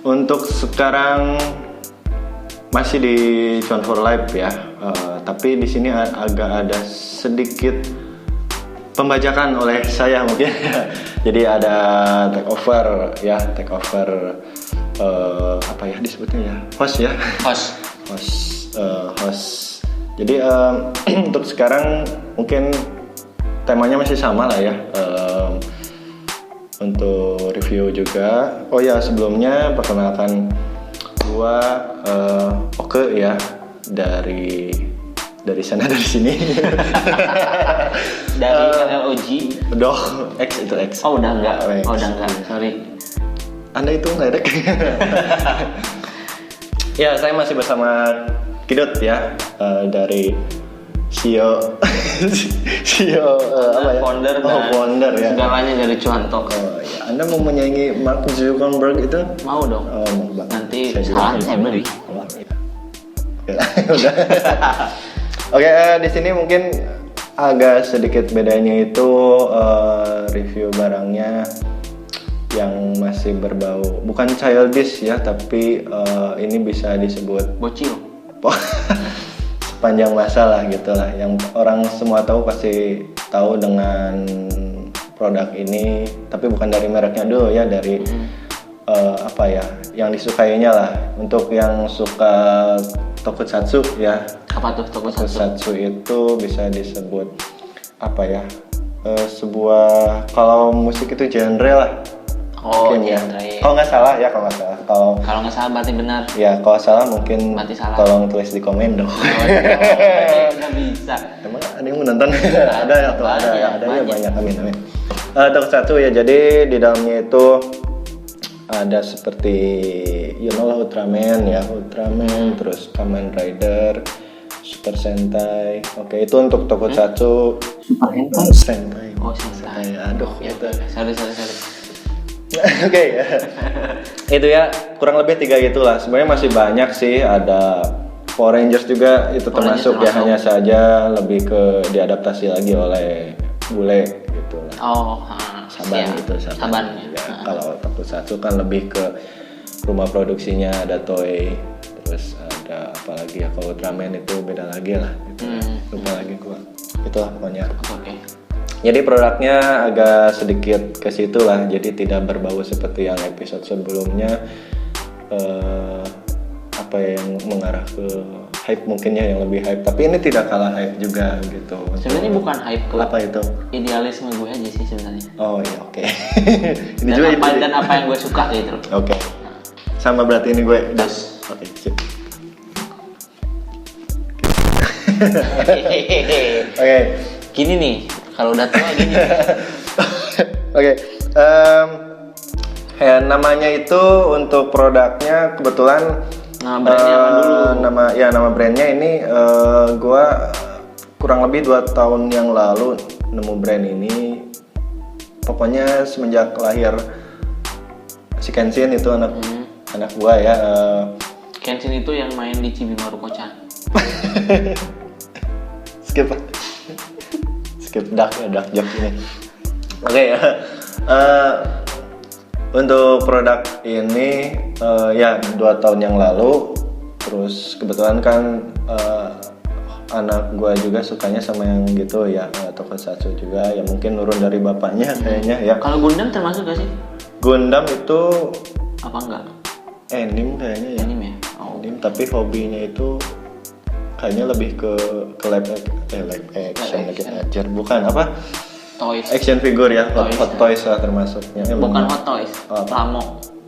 Untuk sekarang masih di Cuan for Life ya, tapi di sini agak ada sedikit pembajakan oleh saya mungkin. Jadi ada take over apa ya disebutnya ya, host. Jadi untuk sekarang mungkin temanya masih sama lah ya. Untuk review juga. Oh ya, sebelumnya perkenalkan gua Oke ya, dari sana dari sini. Dari LOG. X itu X. Oh udah enggak. Sorry. Anda itu ngeledek. Ya, saya masih bersama Kidot ya, dari CEO apa ya? Founder ya. Segalanya dari Cuanto. Ya. Anda mau menyaingi Mark Zuckerberg itu? Mau dong. Nanti saya beli. Ya. Udah. Oke, di sini mungkin agak sedikit bedanya itu review barangnya yang masih berbau bukan childish ya, tapi ini bisa disebut bocil. Sepanjang masa lah gitulah, yang orang semua pasti tahu dengan produk ini, tapi bukan dari mereknya dulu ya, dari apa ya yang disukainya lah. Untuk yang suka tokusatsu ya. Apa tuh tokusatsu? Itu bisa disebut apa ya, sebuah, kalau musik itu genre lah. Mungkin ya. Kalau nggak salah. Kalau nggak salah berarti benar. Ya, kalau salah mungkin salah. Tolong tulis di komen dong. Nggak bisa. Emang ada yang menonton? Ada ya banyak. Amin. Tokusatsu ya, jadi di dalamnya itu ada seperti Ultraman, terus Kamen Rider, Super Sentai. Oke, itu untuk tokusatsu. Super hentai. Sentai. Sentai. Aduh, gitu. Sorry. Oke. Itu ya, kurang lebih 3 itulah. Sebenarnya masih banyak sih, ada Power Rangers juga, itu termasuk ya, hanya saja lebih ke diadaptasi lagi oleh bule gitu lah. Saban. Ya. Kalau tokusatsu kan lebih ke rumah produksinya, ada Toei, terus ada apa lagi ya, kalau Ultraman itu beda lagi lah gitu. Lupa lagi gua. Itulah pokoknya. Oke. Jadi produknya agak sedikit ke situ lah, jadi tidak berbau seperti yang episode sebelumnya, apa ya, yang mengarah ke hype mungkinnya, yang lebih hype. Tapi ini tidak kalah hype juga gitu. Sebenarnya bukan hype ke apa itu? Idealisme gue aja sih sebenarnya. Oh iya, oke. Dan apa yang gue suka gitu. Oke. Sama berarti ini gue. Oke, sip. Oke. Gini nih. Kalau udah tua gini. Oke. Namanya itu untuk produknya kebetulan brandnya dulu. Nama brandnya ini gua kurang lebih 2 tahun yang lalu nemu brand ini. Pokoknya semenjak lahir si Kenshin itu anak gua ya. Kenshin itu yang main di Chibimaru-Kocan. Skip dark joke ini. Oke. Untuk produk ini ya 2 tahun yang lalu. Terus kebetulan kan anak gue juga sukanya sama yang gitu ya, tokusatsu juga ya, mungkin nurun dari bapaknya kayaknya ya. Kalau Gundam termasuk gak sih? Gundam itu apa enggak? Anime kayaknya ya. Anime ya? Anime, tapi hobinya itu kayaknya lebih ke live action lagi aja, bukan apa? Toys. Action figure ya, hot toys lah termasuknya. Bukan hot toys,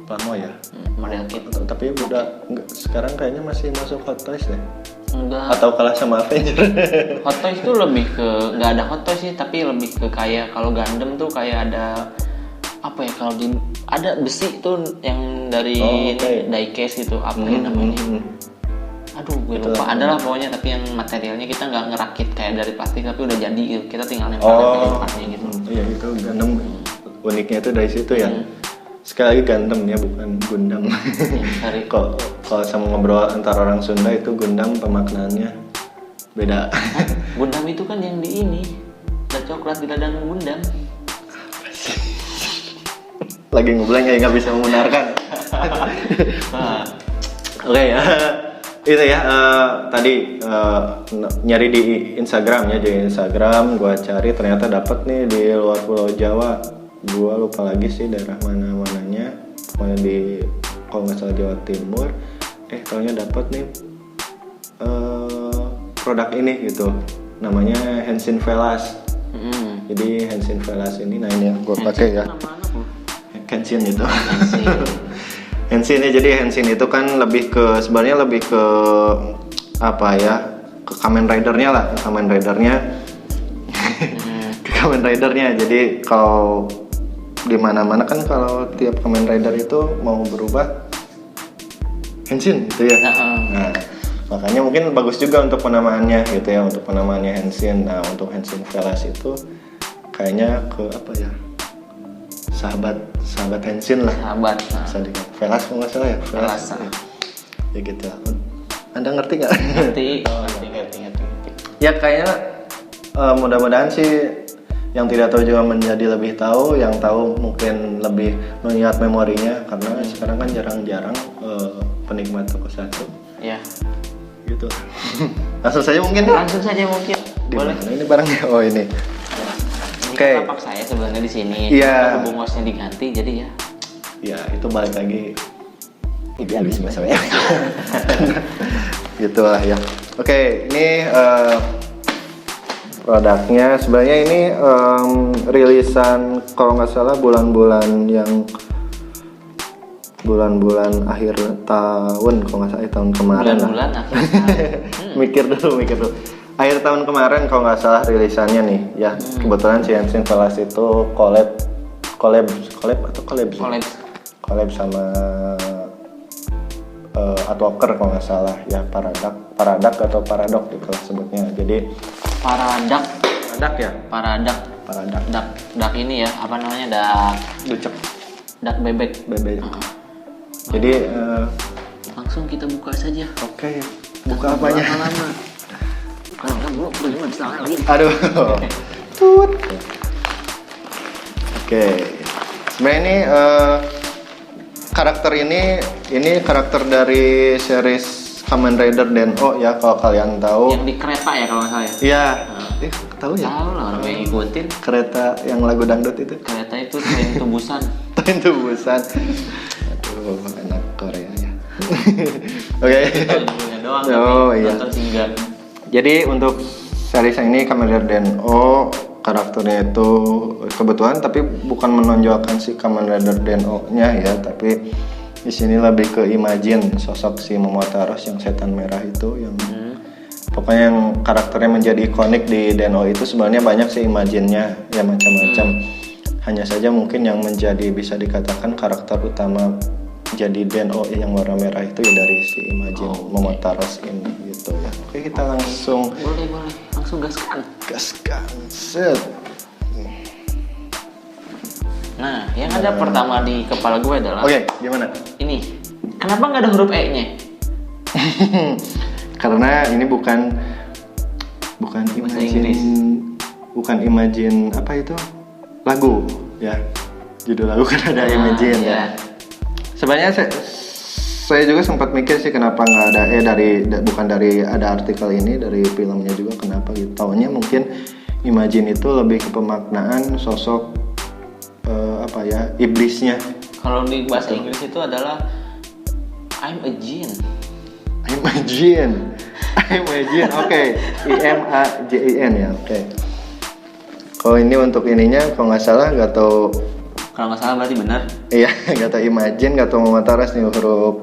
Plamo ya. Model kit. Tapi udah sekarang kayaknya masih masuk hot toys deh. Enggak. Atau kalah sama Avenger. Hot toys tuh lebih ke, nggak ada hot toys sih, tapi lebih ke kayak kalau Gundam tuh kayak ada apa ya, kalau ada besi tuh yang dari diecast gitu, apa ya namanya? Aduh, gue lupa. Ada lah pokoknya, tapi yang materialnya kita nggak ngerakit kayak dari plastik, tapi udah jadi gitu. Kita tinggal nempel partnya gitu. Iya, itu Gundam uniknya itu dari situ ya. Sekali lagi Gundam ya, bukan Gundam. Kalau sama ngobrol antar orang Sunda itu Gundam pemaknaannya beda. Gundam itu kan yang di ini, ada coklat di ladang Gundam. lagi ngeblank ya nggak bisa membenarkan. Oke ya. Itu ya tadi nyari di Instagram ya, di Instagram gua cari ternyata dapat nih di luar Pulau Jawa. Gua lupa lagi sih daerah mananya, pokoknya di kalau nggak salah Jawa Timur. Taunya dapat nih produk ini gitu, namanya Henshin Velas. Jadi Henshin Velas ini, nah ini yang gua pakai ya. Henshin itu. Henshin ya, jadi Henshin itu kan sebenarnya lebih ke apa ya, ke Kamen Rider-nya lah, ke Kamen Rider-nya. Jadi kalau di mana-mana kan kalau tiap Kamen Rider itu mau berubah Henshin gitu ya. Nah, makanya mungkin bagus juga untuk penamaannya gitu ya, untuk penamaannya Henshin. Nah, untuk Henshin Velas itu kayaknya ke apa ya? Sahabat Henshin lah. Sahabat. Velas kalau nggak salah ya. Velas. Ya gitu. Anda ngerti nggak? Ngerti. Ya kayaknya mudah-mudahan sih yang tidak tahu juga menjadi lebih tahu, yang tahu mungkin lebih mengingat memorinya, karena sekarang kan jarang-jarang penikmat tokusatsu. Ya. Gitu. Langsung saja mungkin. Boleh. Ini barangnya. Oh ini. Oke. Lapak saya sebenarnya di sini. Iya. Hubung hostnya diganti, jadi ya. Ya itu balik lagi. Ini habis bahasanya. Gitulah ya. Oke, ini produknya sebenarnya ini rilisan kalau nggak salah bulan-bulan akhir tahun, kalau nggak salah tahun kemarin. Bulan akhir tahun. Mikir dulu. Akhir tahun kemarin kalau nggak salah rilisannya nih ya. Kebetulan si Henshin Velas itu collab sama Artwalker kalau nggak salah ya, Paradak atau Paradok gitu lah sebutnya. Jadi Paradak ya. Paradak. Dak ini ya, apa namanya, dak bebek. Jadi langsung kita buka saja. Oke. Buka apanya? Lama. Kalau belum bisa lagi. Aduh. Tut. Oke. Sebenarnya ini karakter ini karakter dari series Kamen Rider Den-O ya, kalau kalian tahu. Yang di kereta ya kalau nggak salah ya. Iya. Tahu ya? Tahu lah, orang yang ngikutin. Kereta yang lagu dangdut itu. Kereta itu Train to Busan. Train to Busan. Aduh, anak Korea ya. Oke. Doang. Oh iya. Nonton singgah. Jadi untuk series ini Kamen Rider Den-O karakternya itu kebetulan tapi bukan menonjolkan si Kamen Rider Den-O-nya ya, tapi di sini lebih ke imagine sosok si Momotaros yang setan merah itu yang pokoknya yang karakternya menjadi ikonik di Den-O itu sebenarnya banyak sih imagine-nya ya, macam-macam. Hanya saja mungkin yang menjadi bisa dikatakan karakter utama jadi Den-O yang warna merah itu ya dari si imagine Momotaros ini gitu ya. Oke, kita langsung boleh langsung gaskan set. Nah, yang ada pertama di kepala gue adalah gimana? Ini, kenapa nggak ada huruf E-nya? Karena ini bukan imagine apa itu lagu ya, judul lagu kan ada imagine ya. Sebenarnya saya juga sempat mikir sih kenapa nggak ada bukan dari ada artikel ini, dari filmnya juga kenapa gitu. Taunya mungkin imagine itu lebih ke pemaknaan sosok iblisnya. Kalau di bahasa Inggris itu adalah I'm a jinn. Oke. IMAJIN ya. Oke. Kalau ini untuk ininya kalau nggak salah Kalau nggak salah berarti benar. Iya, nggak tahu imagine, nggak tahu Momotaros nih huruf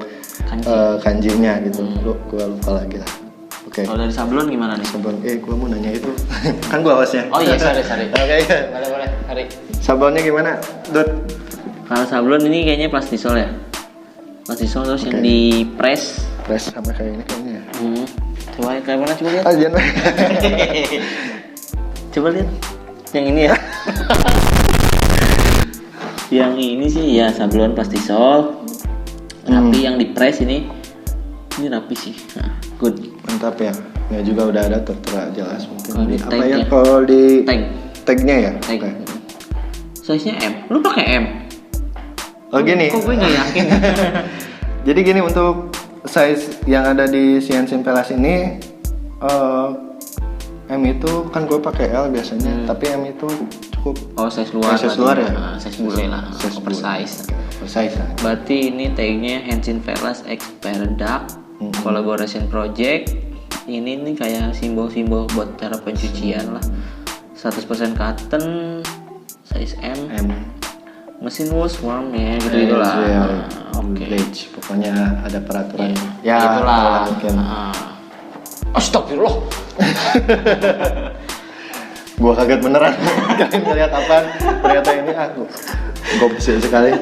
kanjinya gitu. Gua lupa lagi lah. Oke. Kalau dari sablon gimana nih? Sablon, gua mau nanya itu. Kan gua hostnya. Oh iya, sorry. Oke. Boleh, hari. Sablonnya gimana, Dut? Kalau sablon ini kayaknya plastisol ya. Plastisol terus yang di press sama kayak ini kayaknya ya. Coba kayak mana, coba lihat. Jangan. Coba lihat. Yang ini ya. Yang ini sih ya sablon plastisol. Tapi yang di press ini rapi sih. Nah, good. Mantap ya. Ya juga udah ada tertera jelas mungkin. Apa ya kalau di tag. Tagnya ya? Tag. Size-nya M. Lu pakai M? Oh gini. Kok gue nggak yakin? Jadi gini, untuk size yang ada di Ciancin Pelas ini M itu kan gue pakai L biasanya, tapi M itu cukup. Oh, size luar. Size luar ya? Size bule lah. Size Oversize. Oversize lah. Berarti ini tagnya Ciancin Pelas X Peredak Collaboration Project. Ini nih kayak simbol-simbol buat cara pencucian lah. 100% cotton, size M. Mesin wash warm ya, gitu lah. Oke. Pokoknya ada peraturan. Ya, itulah. Mungkin. Astagfirullah. Gua kaget beneran. Kalian ngeliat apaan? Ternyata ini aku. Gobsik sekali.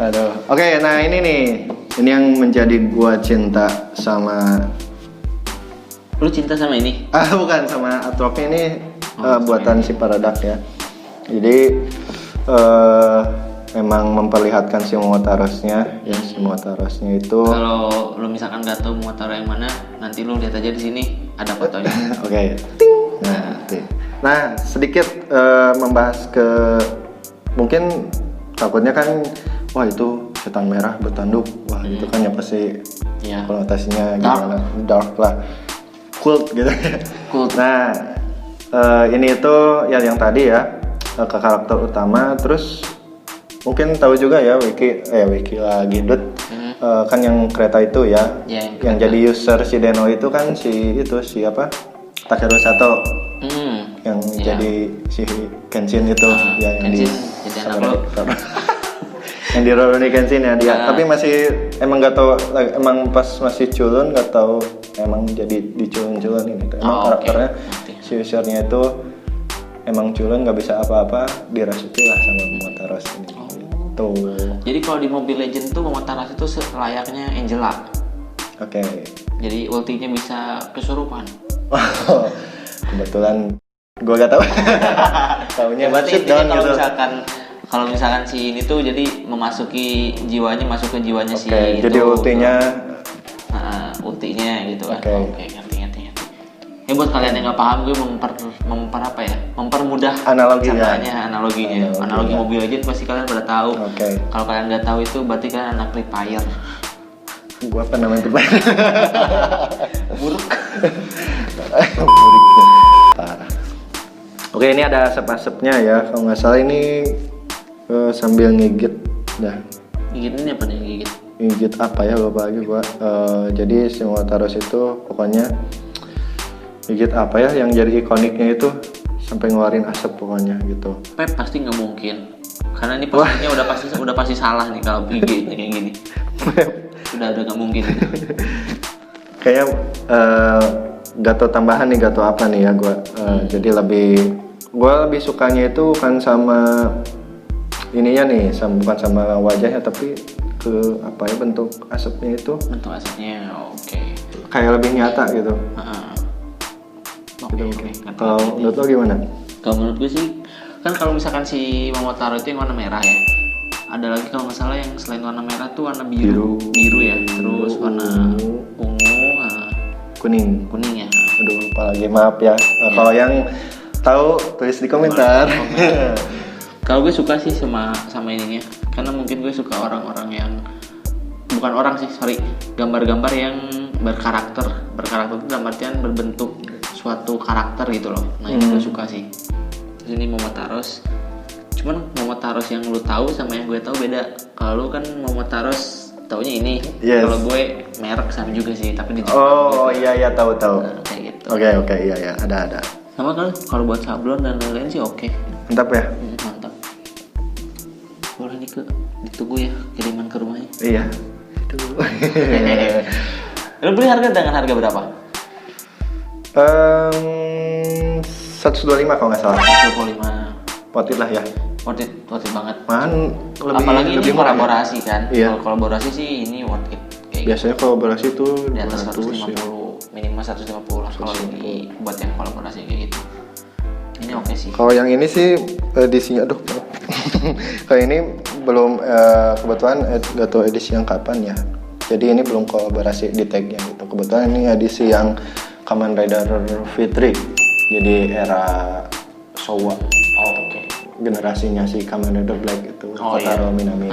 Aduh. Oke, nah ini nih. Ini yang menjadi gua cinta sama. Lu cinta sama ini? Bukan, sama Atrofi ini buatan si Peredak ya. Jadi memang memperlihatkan si Momotarosnya ya, si Momotarosnya itu. Kalau lu misalkan nggak tahu Momotaro yang mana, nanti lu lihat aja di sini ada fotonya. Oke. Nah, sedikit membahas ke, mungkin takutnya kan, wah itu setan merah bertanduk, wah itu kan ya pasti konotasinya gimana, dark lah, cult gitu. Cult. Nah, ini itu yang tadi ya, ke karakter utama. Terus mungkin tahu juga ya Wiki lagi kan yang kereta itu ya, yang jadi user si Deno itu kan si apa, Takeru Sato, yang jadi si Kenshin itu ya, yang Kenshin, yang di Rurouni Kenshin ya dia. Tapi masih emang nggak tahu, emang pas masih culun nggak tahu emang jadi diculun-culun ini. Emang karakternya si usernya itu emang culun, nggak bisa apa-apa, dirasuki lah sama Momotaros ini. Tuh. Jadi kalau di Mobile Legends tuh Momotaros itu layaknya Angela. Oke. Jadi ultinya bisa kesurupan. Kebetulan gue gak tahu. Taunya berarti intinya kalau misalkan si ini tuh jadi memasuki jiwanya, masuk ke jiwanya si itu. Jadi ultinya gitu kan. Oke, ngerti. Ya buat kalian yang nggak paham, gue mempermudah analoginya. Analogi Mobile Legends pasti kalian udah tahu. Kalau kalian nggak tahu itu berarti kalian anak Free Fire. Gua apa namanya Free Fire? Buruk. Parah. Oke, ini ada asap-asapnya ya. Kalau nggak salah ini sambil ngigit dah. Ngigit ini apa nih ngigit? Ngigit apa ya, lupa lagi gua. Jadi si Momotaros itu pokoknya ngigit apa ya yang jadi ikoniknya itu sampai ngeluarin asap pokoknya gitu. Pep pasti nggak mungkin, karena ini pastinya udah pasti salah nih kalau gigit kayak gini. udah nggak mungkin. Kayaknya gato tambahan nih, gato apa nih ya gue. Jadi gue lebih sukanya itu bukan sama ininya nih, bukan sama wajahnya, tapi ke apa ya, bentuk asapnya itu. Bentuk asapnya, oke. Kayak lebih nyata gitu. Oke. Kalau menurut lo gimana? Kalau menurut gue sih, kan kalau misalkan si Momotaro itu yang warna merah ya. Ada lagi kalau nggak salah yang selain warna merah tuh warna biru ya. Terus warna ungu, kuning ya. Aduh, lupa lagi, maaf ya. Kalau yang tahu tulis di komentar. Kalau gue suka sih sama ininya, karena mungkin gue suka orang-orang yang gambar-gambar yang berkarakter itu dalam artian berbentuk suatu karakter gitu loh. Nah itu gue suka sih. Terus ini Momotaros. Cuman Momotaros yang lu tahu sama yang gue tahu beda. Kalau lu kan Momotaros taunya ini. Yes. Kalau gue merek sama juga sih, tapi di Jepang. Oh gitu. Iya tahu. Nah, kayak gitu. Oke, iya ada. Sama kan kalau buat sablon dan lain-lain sih oke. Mantap ya? Mantap. Boleh nih ditunggu ya kiriman ke rumahnya. Iya. Lu beli dengan harga berapa? 125 kalau nggak salah. 125. Worth it lah ya. Worth it banget. Apalagi ini kolaborasi kan. Iya. Kalau kolaborasi sih ini worth it. Biasanya kolaborasi itu di atas 150 ya. Minimal 150 lah kalau ini buat yang kolaborasi kayak gitu. Ini oke sih. Kalau yang ini sih edisinya kalau ini belum kebetulan gak tahu edisi yang kapan ya. Jadi ini belum kolaborasi di tagnya gitu. Kebetulan ini edisi yang Kamen Rider V3. Jadi era Showa. Oh, oke. generasinya si Kamen Rider Black itu, Oh, Kotaro iya. Minami.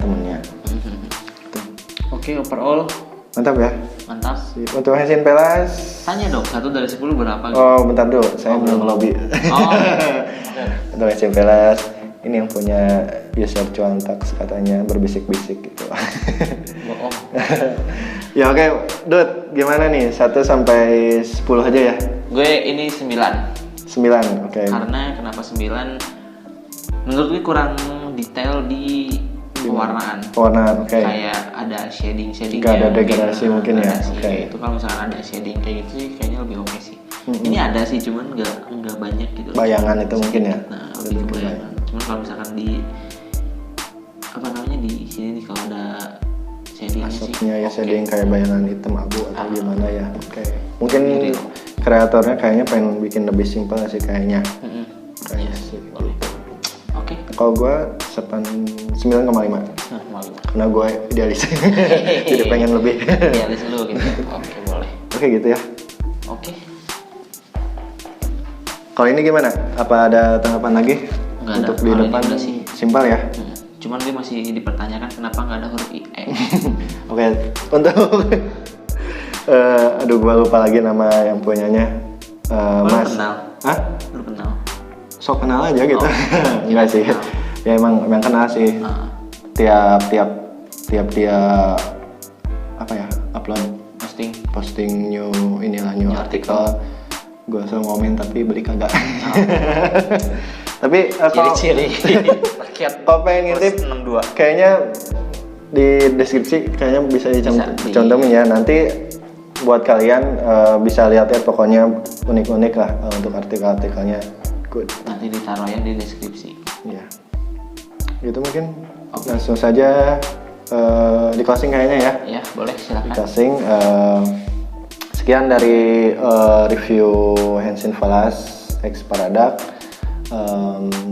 Temennya. Oke, overall Mantap ya. mantap. Untuk Henshin Palace. Tanya dong, 1 dari 10 berapa? Gitu? Oh, bentar dulu, saya belum lobby. Oh. Untuk Henshin Palace, ini yang punya user Cuantax katanya berbisik-bisik gitu. Bohong. Ya oke, Dut, gimana nih? 1 sampai 10 aja ya? Gue ini 9. 9, oke. Karena kenapa 9? Menurut gue kurang detail di pewarnaan. Pewarnaan, oke. Kayak ada shading Gak ada degradasi mungkin ya, oke. Itu kalau misalkan ada shading kayak gitu sih kayaknya lebih oke sih. Ini ada sih, cuman nggak banyak gitu. Bayangan itu mungkin ya. Nah, lebih ke bayangan. Cuman kalau misalkan di apa namanya di sini nih kalau ada shadingnya sih. Asapnya ya oke. shading kayak bayangan hitam abu atau gimana ya. Oke. Mungkin Mirip. kreatornya kayaknya pengen bikin lebih simpel sih kayaknya. Mm-mm. Kayaknya Iya, sih. boleh. Oke. Kalau gue 9,5 Nah, malu. karena gue idealis. Jadi pengen lebih. Idealis lu gitu. Oke, boleh. Oke gitu ya. Oke. Kalau ini gimana? Apa ada tanggapan lagi? Nggak ada. Untuk di Kalau ini depan udah sih. simpel ya. Cuman dia masih dipertanyakan kenapa nggak ada huruf I. Oke, untuk aduh gue lupa lagi nama yang punyanya. Lu Mas. kenal? Hah? Lu kenal? Sok kenal aja gitu. Oh. Enggak sih. Ya emang kenal sih. Ah, Tiap dia apa ya? Upload posting. new artikel. Gue selalu ngomen tapi beli kagak. Tapi kalau Ciri-ciri rakyat kalau pengen ngintip 62. kayaknya di deskripsi kayaknya bisa dicontohin ya. Nanti buat kalian bisa lihat ya, pokoknya unik-unik lah untuk artikel-artikelnya. Good. Nanti ditaruh ya di deskripsi. Ya. Gitu mungkin. Langsung saja di closing kayaknya ya. Ya, boleh Di silakan. closing. Sekian dari review Henshin Palace X Paradox.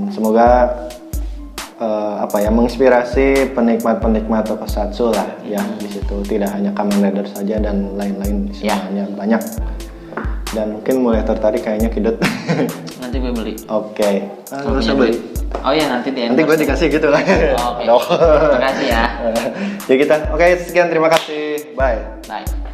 Semoga menginspirasi penikmat tokusatsu lah ya. Di situ tidak hanya Kamen Rider saja dan lain-lain, semuanya banyak. Dan mungkin mulai tertarik kayaknya Kidut. Nanti gue beli. Oke. Kalau Nggak usah punya beli. duit. Oh iya, nanti di Nanti gue dikasih gitu lah. Oke. Terima kasih ya. Ya kita. Oke, sekian, terima kasih. Bye. Bye.